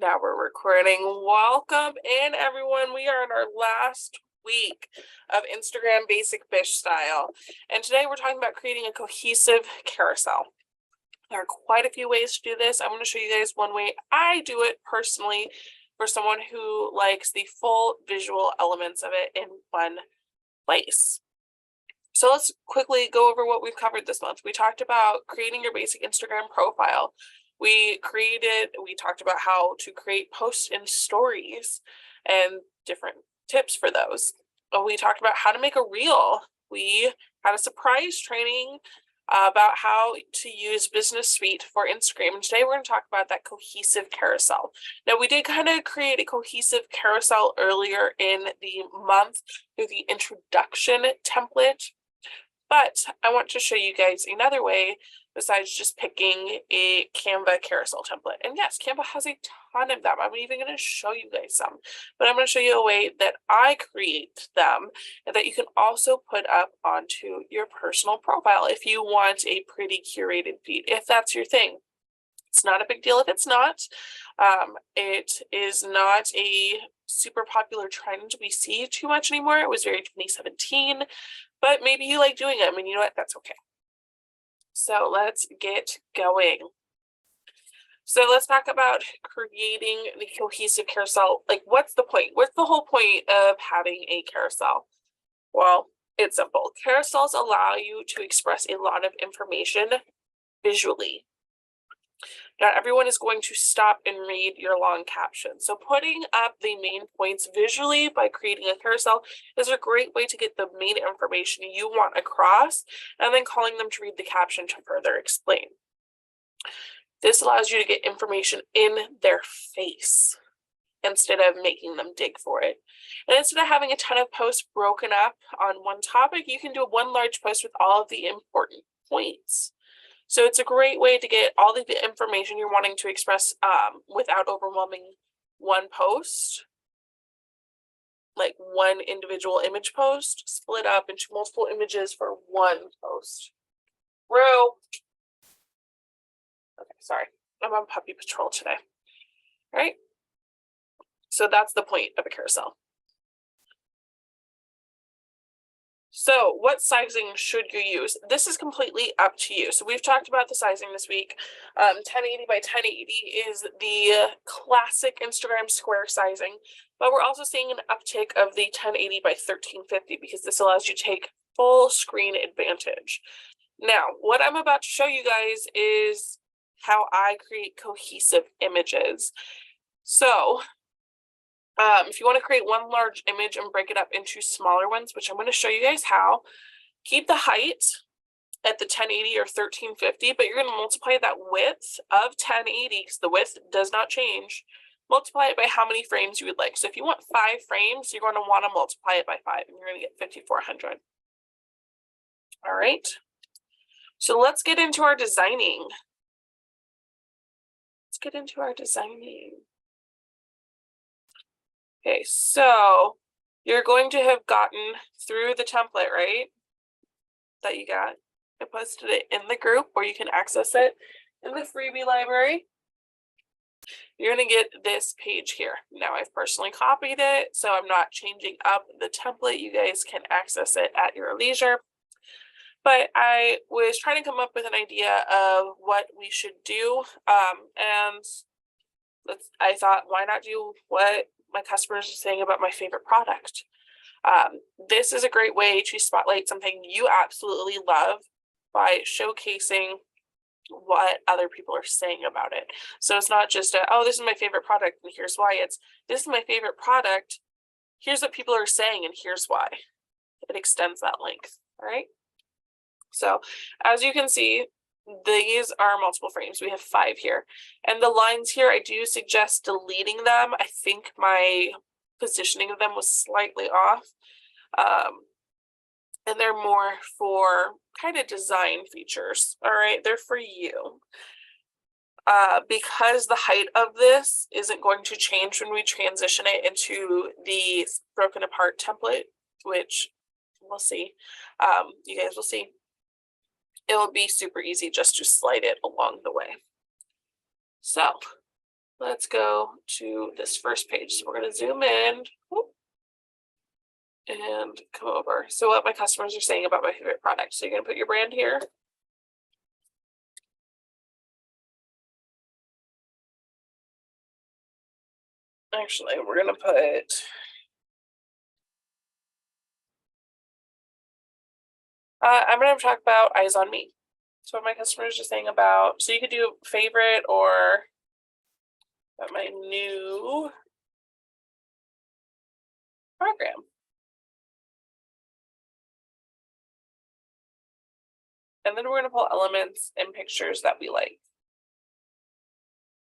Now we're recording. Welcome in, everyone. We are in our last week of Instagram Basic Bish style. And today we're talking about creating a cohesive carousel. There are quite a few ways to do this. I'm going to show you guys one way I do it personally for someone who likes the full visual elements of it in one place. So let's quickly go over what we've covered this month. We talked about creating your basic Instagram profile. We talked about how to create posts and stories and different tips for those. We talked about how to make a reel. We had a surprise training about how to use Business Suite for Instagram. And today we're going to talk about that cohesive carousel. Now, we did kind of create a cohesive carousel earlier in the month through the introduction template. But I want to show you guys another way besides just picking a Canva carousel template. And yes, Canva has a ton of them. I'm even going to show you guys some, but I'm going to show you a way that I create them and that you can also put up onto your personal profile if you want a pretty curated feed, if that's your thing. It's not a big deal if it's not. It is not a super popular trend we see too much anymore. It was very 2017, but maybe you like doing them, and you know what? That's okay. So let's get going. So let's talk about creating the cohesive carousel. Like, what's the point? What's the whole point of having a carousel? Well, it's simple. Carousels allow you to express a lot of information visually. Not everyone is going to stop and read your long caption. So putting up the main points visually by creating a carousel is a great way to get the main information you want across and then calling them to read the caption to further explain. This allows you to get information in their face instead of making them dig for it. And instead of having a ton of posts broken up on one topic, you can do one large post with all of the important points. So it's a great way to get all of the information you're wanting to express without overwhelming one post, like one individual image post, split up into multiple images for one post. Rue. Okay, sorry. I'm on puppy patrol today. All right. So that's the point of a carousel. So what sizing should you use? This is completely up to you. So we've talked about the sizing this week. 1080 by 1080 is the classic Instagram square sizing, but we're also seeing an uptick of the 1080 by 1350 because this allows you to take full screen advantage. Now, what I'm about to show you guys is how I create cohesive images. So if you want to create one large image and break it up into smaller ones, which I'm going to show you guys how, keep the height at the 1080 or 1350, but you're going to multiply that width of 1080 because the width does not change. Multiply it by how many frames you would like. So if you want 5 frames, you're going to want to multiply it by 5 and you're going to get 5400. All right. So let's get into our designing. Okay, so you're going to have gotten through the template, right? That you got. I posted it in the group where you can access it in the freebie library. You're going to get this page here. Now, I've personally copied it, so I'm not changing up the template. You guys can access it at your leisure. But I was trying to come up with an idea of what we should do. And I thought, why not do what my customers are saying about my favorite product? This is a great way to spotlight something you absolutely love by showcasing what other people are saying about it. So it's not just oh, this is my favorite product and here's why. It's, this is my favorite product, here's what people are saying and here's why. It extends that length. All right. So as you can see, these are multiple frames. We have 5 here. And the lines here, I do suggest deleting them. I think my positioning of them was slightly off. And they're more for kind of design features. All right, they're for you. Because the height of this isn't going to change when we transition it into the broken apart template, which we'll see. You guys will see. It will be super easy just to slide it along the way. So let's go to this first page. So we're going to zoom in and come over. So what my customers are saying about my favorite product. So you're going to put your brand here. Actually, we're going to put I'm going to talk about Eyes on Me. So what my customers are saying about, so you could do favorite or my new program. And then we're going to pull elements and pictures that we like.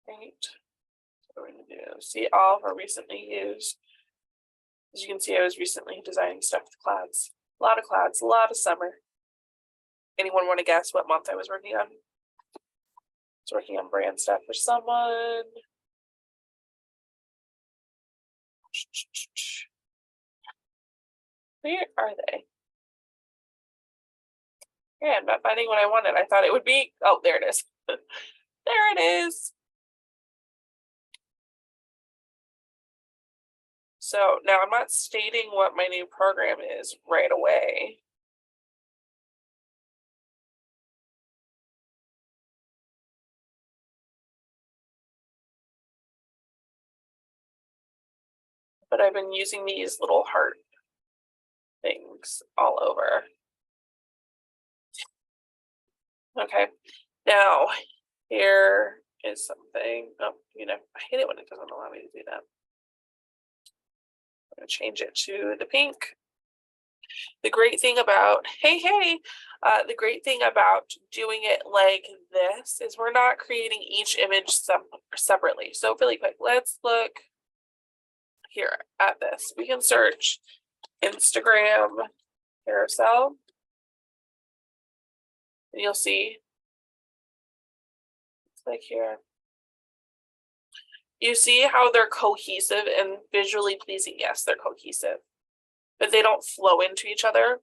Right. So we're going to do see all of our recently used. As you can see, I was recently designing stuff with clouds. A lot of clouds, a lot of summer. Anyone want to guess what month I was working on? I was working on brand stuff for someone. Where are they? Yeah, I'm not finding what I wanted. I thought it would be. Oh, there it is. There it is. So now I'm not stating what my new program is right away. But I've been using these little heart things all over. Okay, now here is something. Oh, I hate it when it doesn't allow me to do that. I'm going to change it to the pink. The great thing about, the great thing about doing it like this is we're not creating each image separately. So really quick, let's look here at this. We can search Instagram carousel, and you'll see it's like here. You see how they're cohesive and visually pleasing. Yes, they're cohesive, but they don't flow into each other.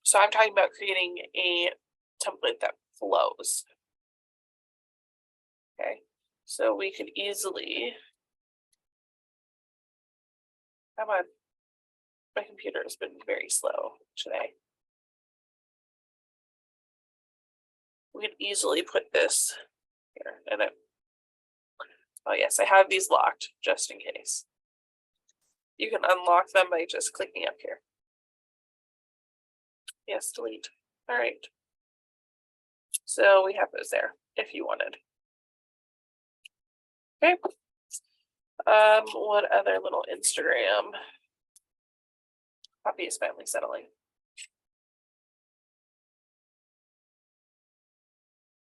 So I'm talking about creating a template that flows. Okay, so we could easily, come on, my computer has been very slow today. We could easily put this here, and oh yes, I have these locked just in case. You can unlock them by just clicking up here. Yes, delete. All right. So we have those there if you wanted. Okay. What other little Instagram? Puppy is finally settling.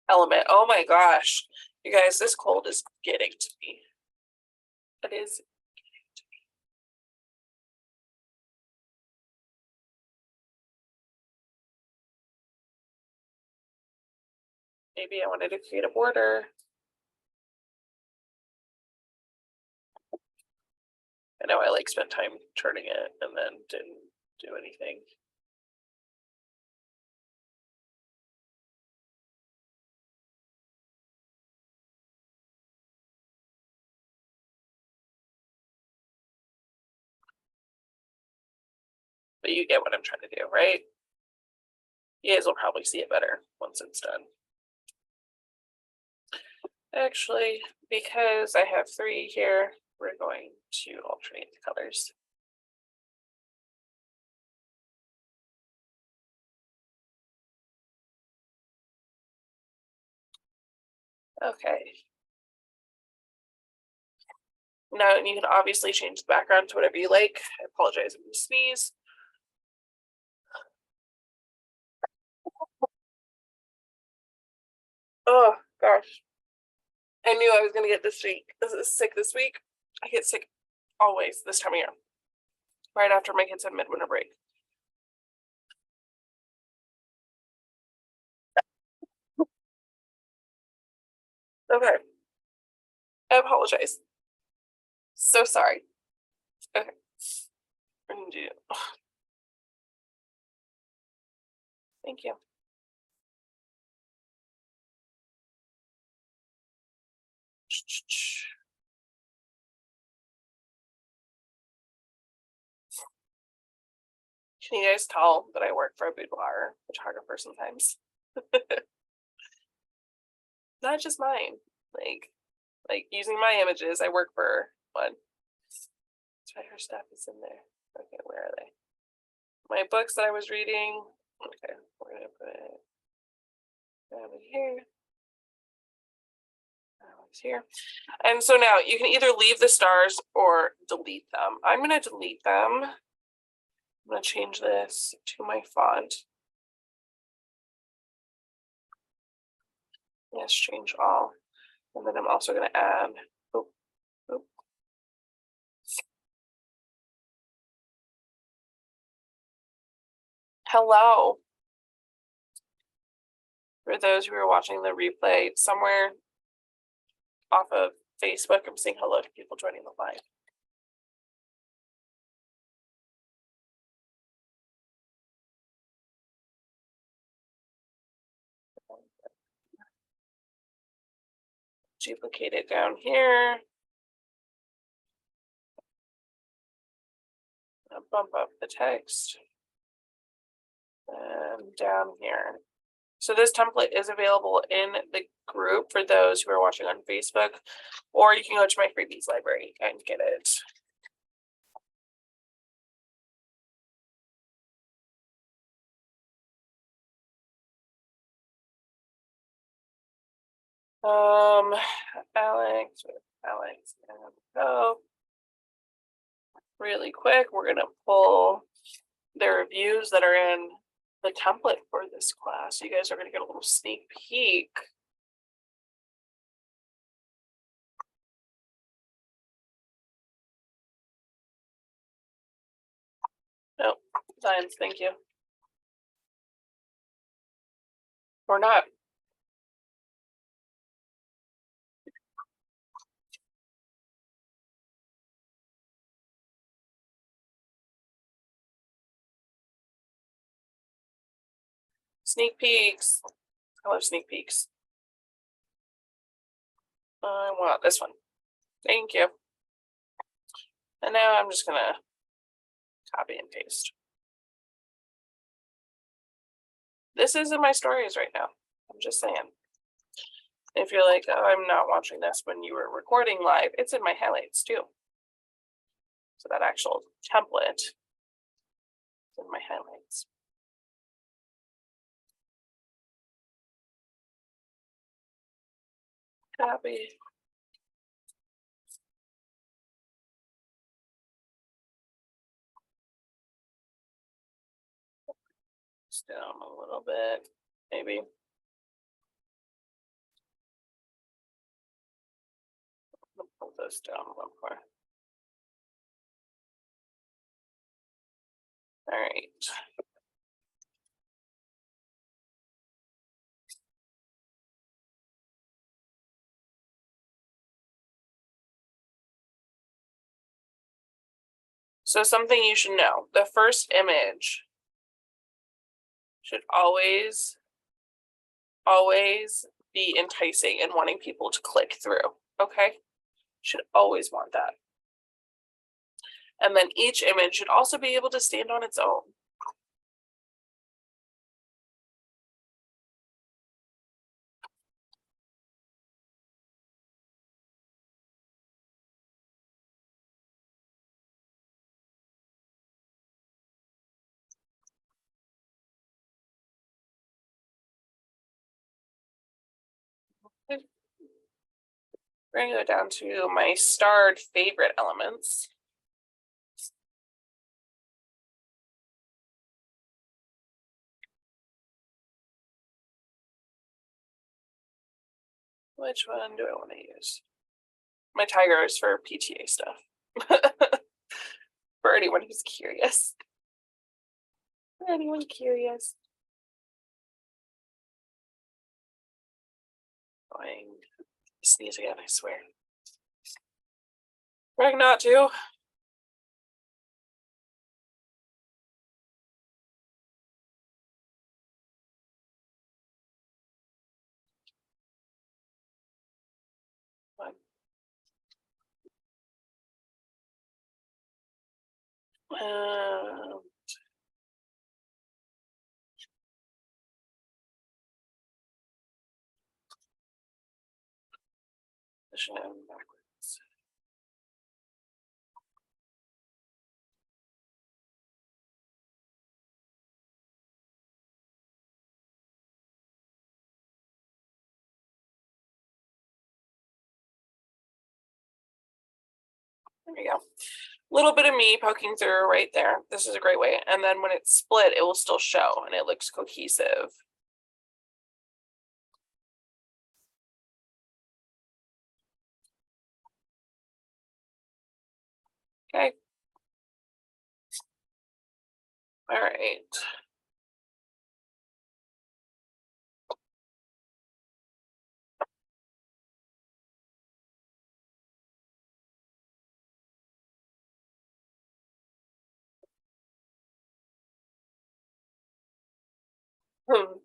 Element. Oh my gosh. You guys, this cold is getting to me. It is getting to me. Maybe I wanted to create a border. I know I spent time turning it and then didn't do anything. But you get what I'm trying to do, right? You guys will probably see it better once it's done. Actually, because I have 3 here, we're going to alternate the colors. Okay. Now you can obviously change the background to whatever you like. I apologize if you sneeze. Oh gosh. I knew I was gonna get this sick this week. I get sick always this time of year. Right after my kids have midwinter break. Okay. I apologize. So sorry. Okay. We're gonna do. Thank you. Can you guys tell that I work for a boudoir photographer sometimes? Not just mine. Like using my images, I work for one. That's why her stuff is in there. Okay, where are they? My books that I was reading. Okay, we're gonna put it over here. Here. And so now you can either leave the stars or delete them. I'm gonna delete them. I'm gonna change this to my font. Yes, change all. And then I'm also gonna add, hello. For those who are watching the replay, somewhere off of Facebook, I'm saying hello to people joining the live. Duplicate it down here. I'll bump up the text. And down here. So this template is available in the group for those who are watching on Facebook, or you can go to my freebies library and get it. Alex, and go. Really quick, we're gonna pull the reviews that are in the template for this class. You guys are gonna get a little sneak peek. Nope, science, thank you. Or not. Sneak peeks. I love sneak peeks. I want this one. Thank you. And now I'm just gonna copy and paste. This is in my stories right now. I'm just saying. If you're like, oh, I'm not watching this when you were recording live, it's in my highlights too. So that actual template is in my highlights. Copy. Just down a little bit, maybe. I'll pull this down one more. All right. So something you should know, the first image should always be enticing and wanting people to click through, okay? Should always want that. And then each image should also be able to stand on its own. We're gonna go down to my starred favorite elements. Which one do I want to use? My tiger is for PTA stuff. For anyone who's curious. For anyone curious. Going to sneeze again, I swear. Trying not to. Um, position it backwards. There we go. Little bit of me poking through right there. This is a great way. And then when it's split, it will still show and it looks cohesive. Okay. All right. Hmm.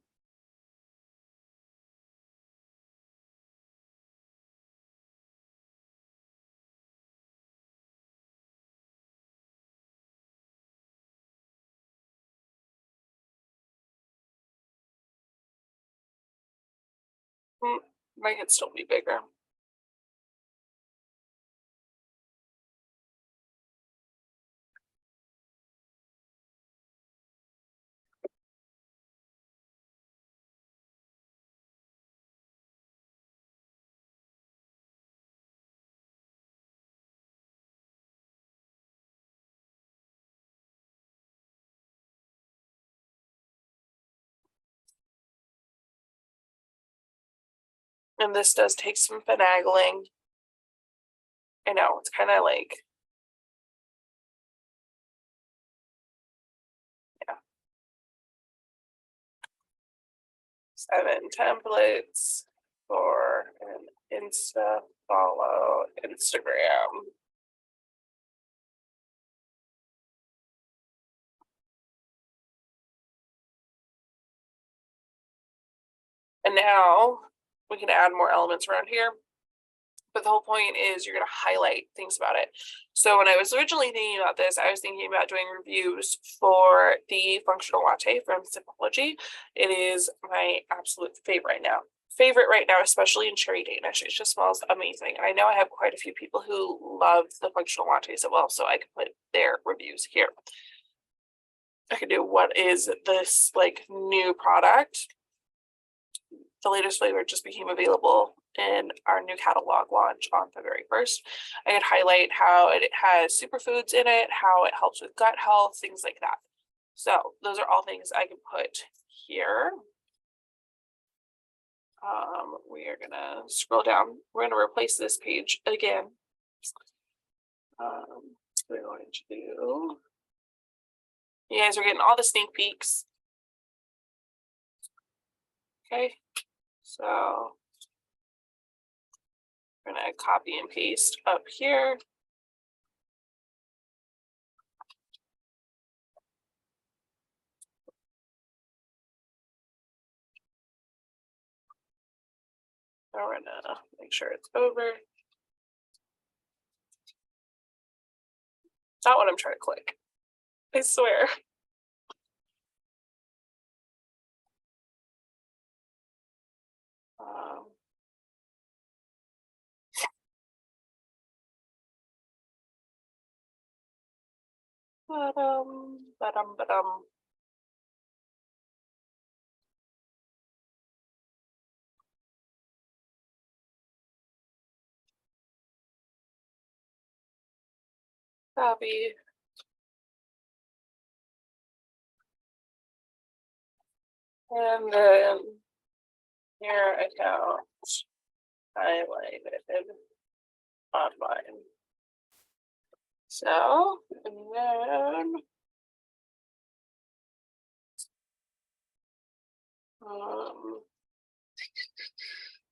Might could still be bigger. And this does take some finagling. I know, it's kind of like, yeah. 7 templates for an Insta follow Instagram. And now we can add more elements around here. But the whole point is you're going to highlight things about it. So when I was originally thinking about this, I was thinking about doing reviews for the functional latte from Sympology. It is my absolute favorite right now, especially in cherry Danish. It just smells amazing. And I know I have quite a few people who love the functional lattes as well, so I can put their reviews here. I can do what is this like new product. The latest flavor just became available in our new catalog launch on February 1st. I could highlight how it has superfoods in it, how it helps with gut health, things like that. So those are all things I can put here. We are gonna scroll down. We're gonna replace this page again. We're going to do. You guys are getting all the sneak peeks. Okay, so we're gonna copy and paste up here. Now we're gonna make sure it's over. Not what I'm trying to click. I swear. Um, ba-dum. Copy. And then your account highlighted online. So, and then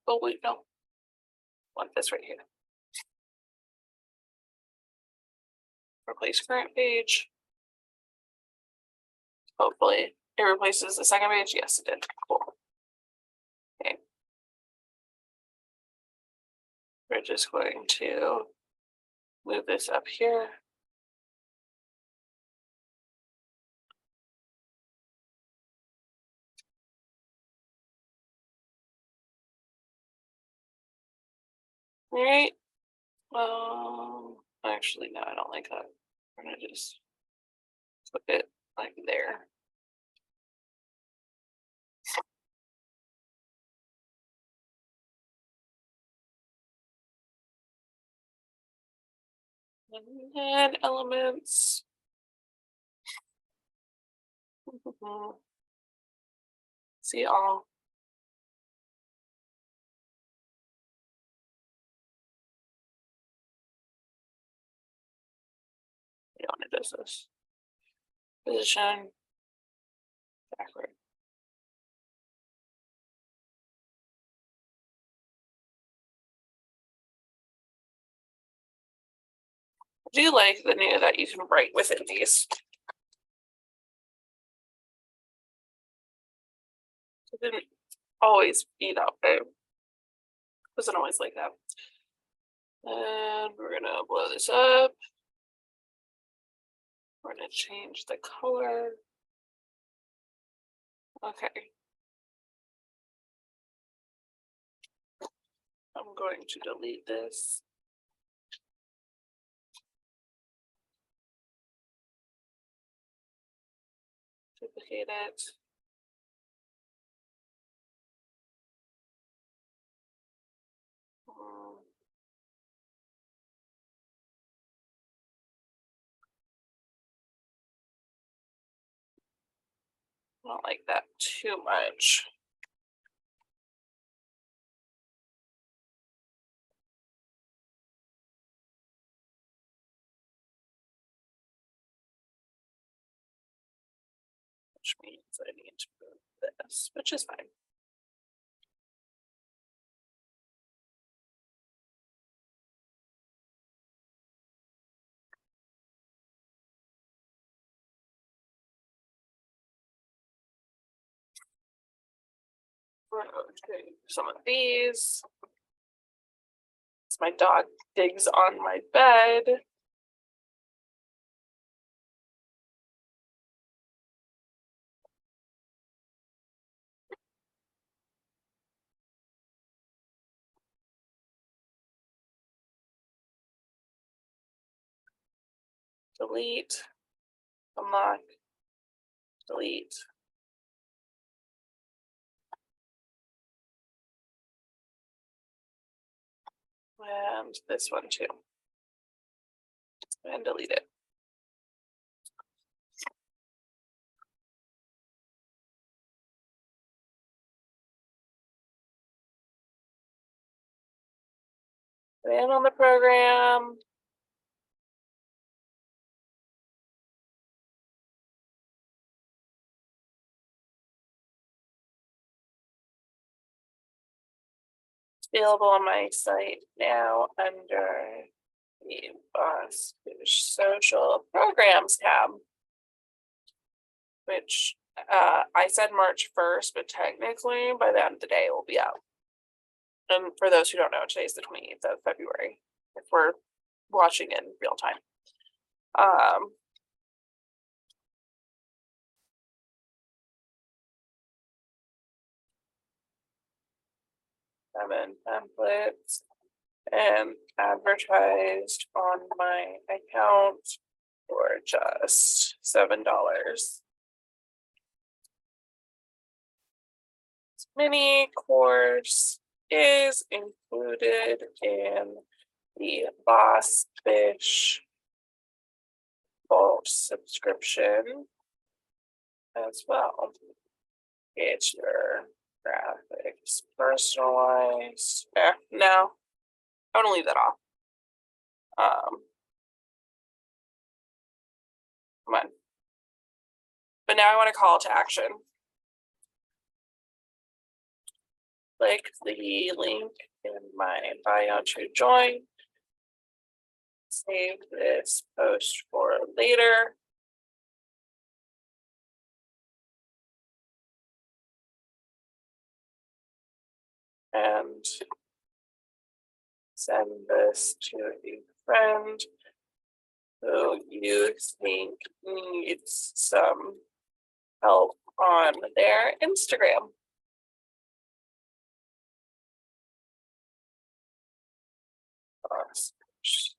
oh wait, no. Want this right here. Replace current page. Hopefully it replaces the second page. Yes, it did. Cool. Okay. We're just going to move this up here. All right. Actually, no, I don't like that. I'm gonna just put it like there. And then elements. See all. You want to do this. Position. Backward. I do like the new that you can write within these. It didn't always be that way. It wasn't always like that. And we're gonna blow this up. We're gonna change the color. Okay. I'm going to delete this. Duplicate it. I don't like that too much. Which means I need to move this, which is fine. We're going to do some of these. My dog digs on my bed. Delete, unlock, delete. And this one too. And delete it. And on the program. It's available on my site now under the Bish Social Programs tab, which I said March 1st, but technically by the end of the day it will be out. And for those who don't know, today's the 28th of February, if we're watching in real time. Seven templates and advertised on my account for just $7. This mini course is included in the Boss Bish Vault subscription as well. Get your graphics personalized. No, I want to leave that off. Come on. But now I want to call to action. Click the link in my bio to join. Save this post for later. And send this to a friend who you think needs some help on their Instagram.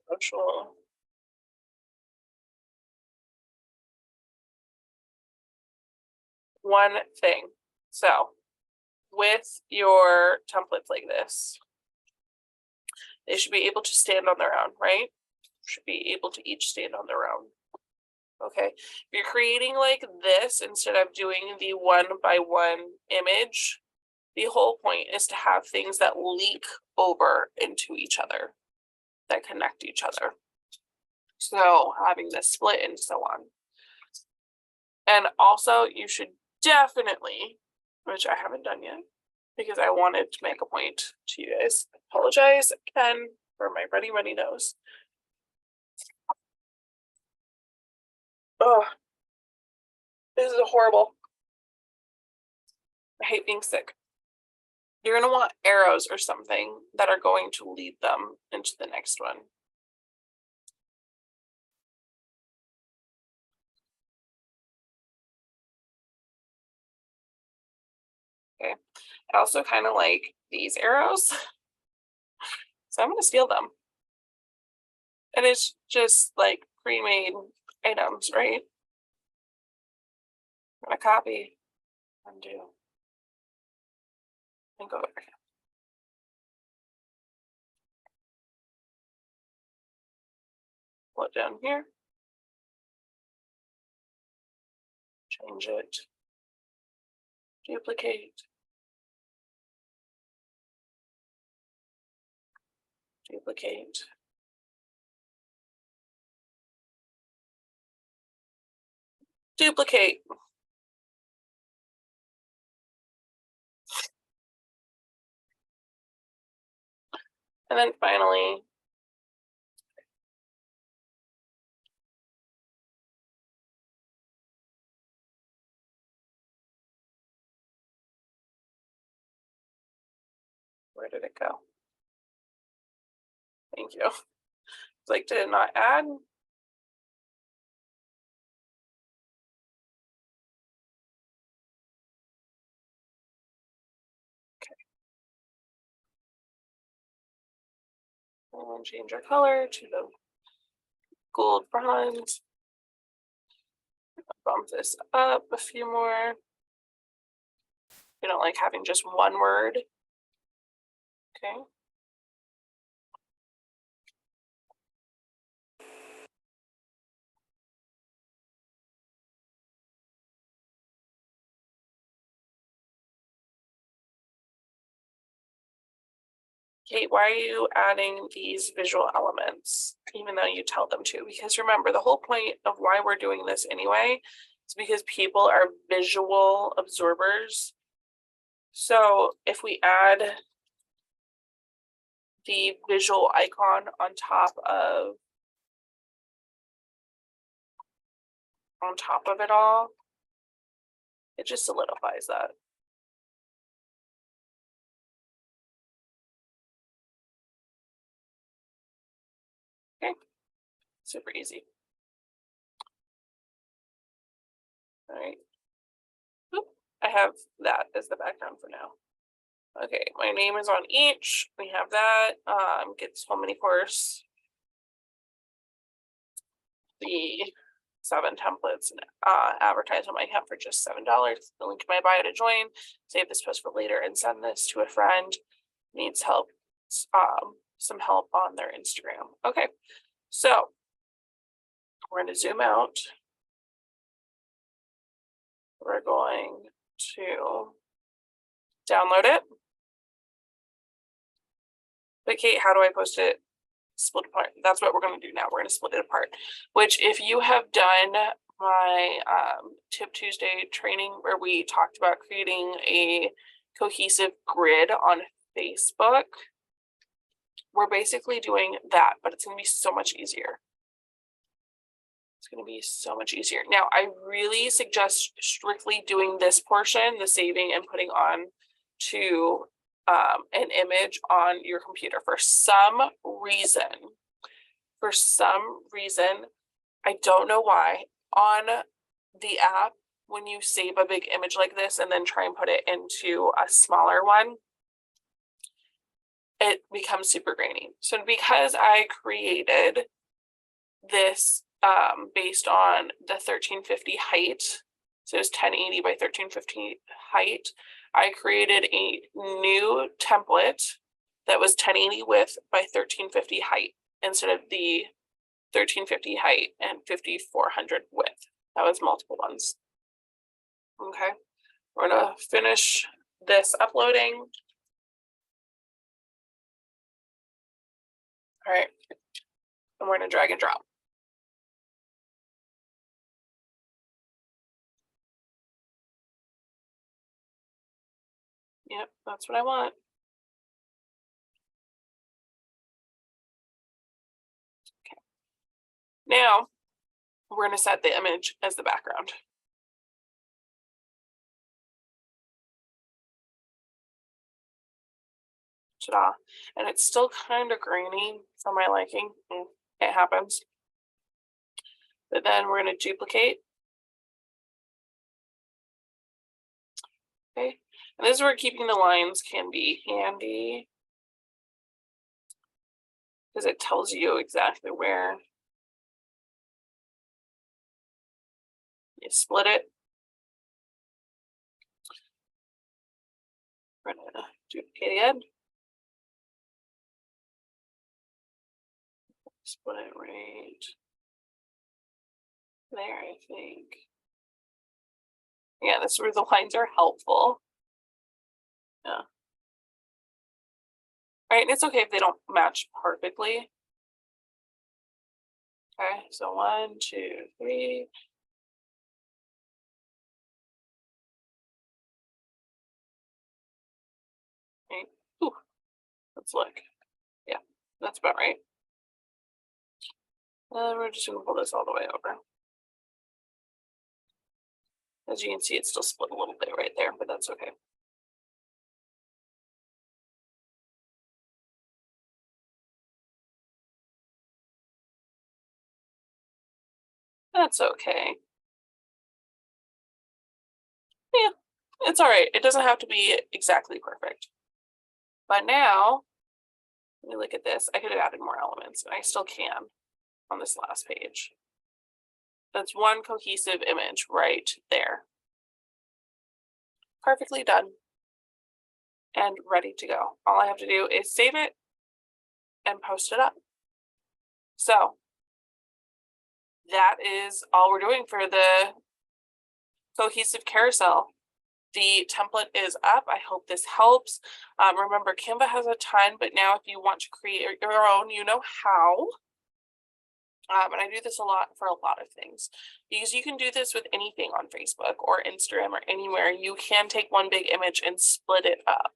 social. One thing. So with your templates like this, they should be able to stand on their own, right? Should be able to each stand on their own. Okay, if you're creating like this instead of doing the one by one image, the whole point is to have things that leak over into each other, that connect each other. So having this split and so on. And also you should definitely, which I haven't done yet because I wanted to make a point to you guys. Apologize again for my runny nose. Oh, this is horrible. I hate being sick. You're going to want arrows or something that are going to lead them into the next one. Okay. I also kind of like these arrows. So I'm going to steal them. And it's just like pre-made items, right? I'm going to copy, undo, and go over here. Pull it down here. Change it. Duplicate. Duplicate. Duplicate. And then finally, where did it go? Thank you. It's like, did it not add? Okay. And change our color to the gold bronze. Bump this up a few more. We don't like having just one word. Okay. Kate, why are you adding these visual elements, even though you tell them to? Because remember, the whole point of why we're doing this anyway is because people are visual absorbers. So if we add the visual icon on top of it all, it just solidifies that. Okay, super easy. All right. Oop, I have that as the background for now. Okay, my name is on each. We have that. Get this whole mini course. The 7 templates and advertise on my account for just $7. The link in my bio to join. Save this post for later and send this to a friend who needs help. Some help on their Instagram. Okay, so we're going to zoom out. We're going to download it. But Kate, how do I post it? Split apart. That's what we're going to do now. We're going to split it apart, which if you have done my Tip Tuesday training where we talked about creating a cohesive grid on Facebook, we're basically doing that, but it's going to be so much easier. It's going to be so much easier. Now, I really suggest strictly doing this portion, the saving and putting on to an image on your computer. For some reason, I don't know why, on the app, when you save a big image like this and then try and put it into a smaller one, it becomes super grainy. So because I created this based on the 1350 height, so it's 1080 by 1350 height, I created a new template that was 1080 width by 1350 height instead of the 1350 height and 5400 width. That was multiple ones. Okay, we're gonna finish this uploading. All right, and we're gonna drag and drop. Yep, that's what I want. Okay. Now we're going to set the image as the background. Ta-da. And it's still kind of grainy for my liking. It happens. But then we're going to duplicate. Okay. And this is where keeping the lines can be handy, because it tells you exactly where you split it. We're going to duplicate again. Split it right there, I think. Yeah, this is where the lines are helpful. Yeah. All right, and it's okay if they don't match perfectly. Okay, so 1, 2, 3. Okay. Ooh, let's look. Yeah, that's about right. And we're just gonna pull this all the way over. As you can see, it's still split a little bit right there, but that's okay. That's okay. Yeah, it's all right. It doesn't have to be exactly perfect. But now, let me look at this. I could have added more elements, and I still can on this last page. That's one cohesive image right there. Perfectly done and ready to go. All I have to do is save it and post it up. So that is all we're doing for the cohesive carousel. The template is up. I hope this helps. Remember, Canva has a ton, but now if you want to create your own, you know how. And I do this a lot for a lot of things, because you can do this with anything on Facebook or Instagram or anywhere. You can take one big image and split it up.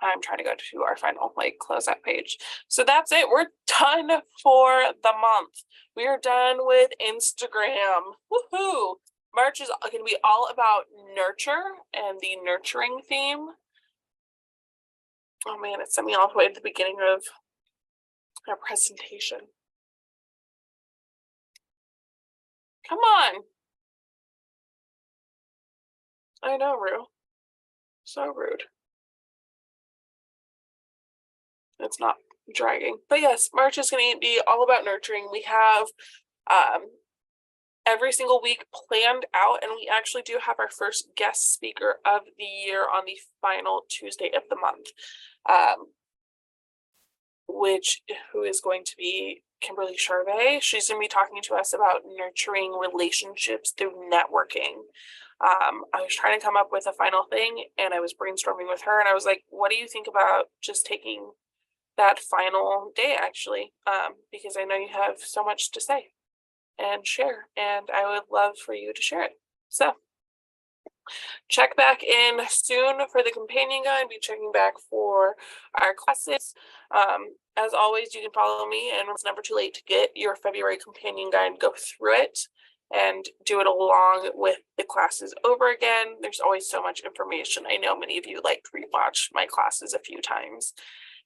I'm trying to go to our final close out page. So that's it. We're done for the month. We are done with Instagram. Woohoo! March is going to be all about nurture and the nurturing theme. Oh man, it sent me all the way to the beginning of our presentation. Come on. I know, Rue. So rude. It's not dragging. But yes, March is going to be all about nurturing. We have every single week planned out, and we actually do have our first guest speaker of the year on the final Tuesday of the month, who is going to be Kimberly Charvet. She's going to be talking to us about nurturing relationships through networking. I was trying to come up with a final thing, and I was brainstorming with her, and I was like, what do you think about just taking that final day, actually, because I know you have so much to say and share, and I would love for you to share it. So check back in soon for the companion guide. Be checking back for our classes. As always, you can follow me, and it's never too late to get your February companion guide, go through it and do it along with the classes over again. There's always so much information. I know many of you like to rewatch my classes a few times.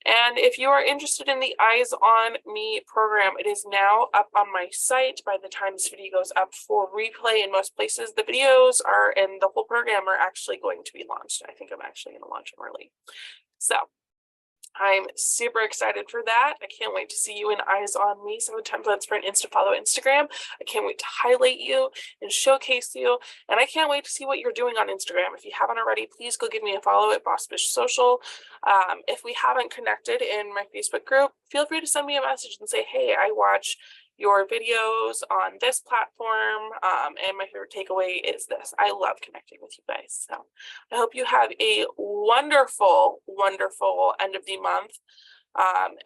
And if you are interested in the Eyes on Me program, it is now up on my site by the time this video goes up for replay in most places. The videos are, and the whole program are actually going to be launched. I think I'm actually going to launch them early. So I'm super excited for that. I can't wait to see you in Eyes on Me 7 templates for an Insta follow Instagram. I can't wait to highlight you and showcase you. And I can't wait to see what you're doing on Instagram. If you haven't already, please go give me a follow at Boss Bish Social. If we haven't connected in my Facebook group, feel free to send me a message and say, hey, I watch your videos on this platform, and my favorite takeaway is this. I love connecting with you guys. So I hope you have a wonderful, wonderful end of the month.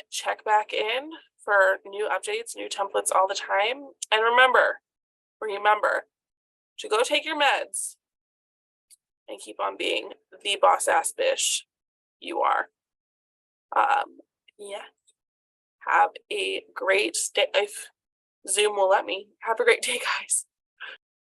Check back in for new updates, new templates all the time. And remember to go take your meds and keep on being the boss ass bish you are. Yeah. Have a great day. If Zoom will let me. Have a great day, guys.